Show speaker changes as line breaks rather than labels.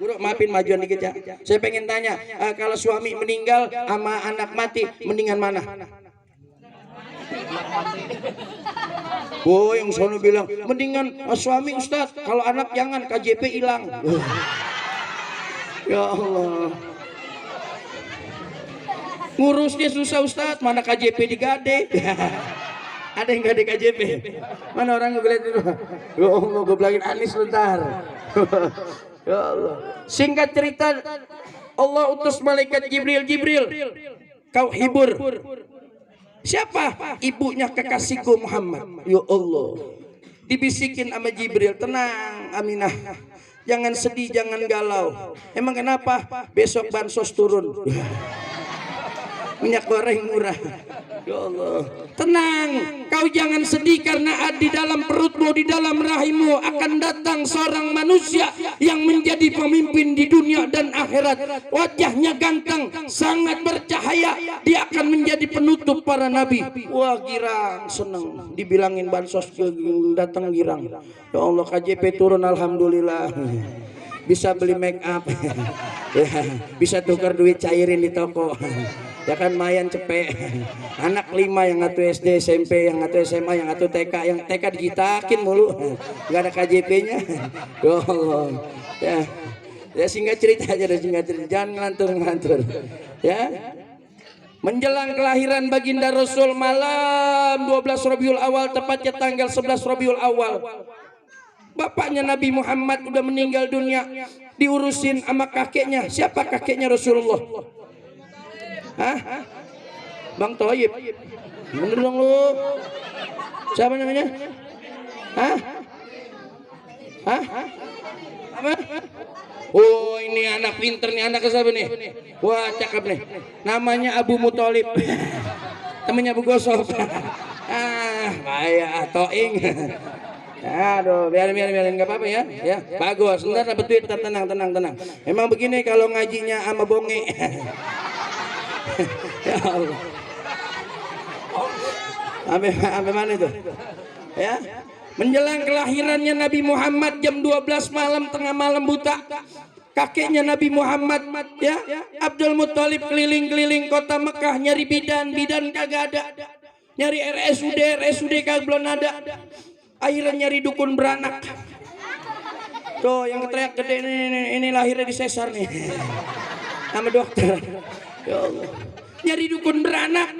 Bro, maafin majuan dikit ya. Saya pengen tanya, kalau suami meninggal sama anak mati, mendingan mana? Oh, yang sono bilang mendingan suami Ustadz, kalau anak jangan, KJP hilang. Ya Allah. Ngurusnya susah Ustadz, mana KJP digade. Ada yang gade KJP? Mana orang gue lihat dulu. Ya Allah, gue bilangin Anis bentar. Ya Allah. Singkat cerita, Allah utus malaikat Jibril, kau hibur. Siapa? Ibunya kekasihku Muhammad. Ya Allah. Dibisikin sama Jibril, tenang Aminah, jangan sedih, jangan galau. Emang kenapa? Besok bansos turun. Minyak goreng murah. Ya Allah. Tenang, kau jangan sedih karena di dalam perutmu, di dalam rahimmu akan datang seorang manusia yang menjadi pemimpin di dunia dan akhirat. Wajahnya ganteng, sangat bercahaya. Dia akan menjadi penutup para nabi. Wah, girang, seneng. Dibilangin bansos datang girang. Ya Allah, KJP turun, alhamdulillah. Bisa beli make up. Ya, bisa tukar duit cairin di toko. Ya kan mayan cepet. Anak 5 yang ngatu SD, SMP, yang ngatu SMA, yang ngatu TK, yang TK digitakin mulu, nggak ada KJP-nya. Ya Allah. Ya singkat cerita aja, singkat cerita, jangan ngelantur. Ya. Menjelang kelahiran baginda Rasul malam 12 Rabiul Awal, tepatnya tanggal 11 Rabiul Awal. Bapaknya Nabi Muhammad udah meninggal dunia, diurusin sama kakeknya. Siapa kakeknya Rasulullah? Hah? Bang Toyib. Bener dong lu. Siapa namanya? Hah? Apa? Oh, ini anak pinter nih, anak siapa nih? Wah, cakep nih. Namanya Abu Muthalib. Temennya Abu Gosok. Bahaya toing. Aduh, biarin nggak apa-apa ya. Ya, bagus. Ntar dapat duit, tenang. Emang begini kalau ngajinya sama bonge. Ya Allah. Sampai mana itu? Ya. Menjelang kelahirannya Nabi Muhammad jam 12 malam, tengah malam buta. Kakeknya Nabi Muhammad, ya, Abdul Muthalib keliling-keliling kota Mekah nyari bidan kagak ada. Nyari RSUD kagak belum ada. Akhirnya nyari dukun beranak. Tuh yang teriak gede ini lahirnya di sesar nih. Sama dokter. Ya Allah. Nyari dukun beranak.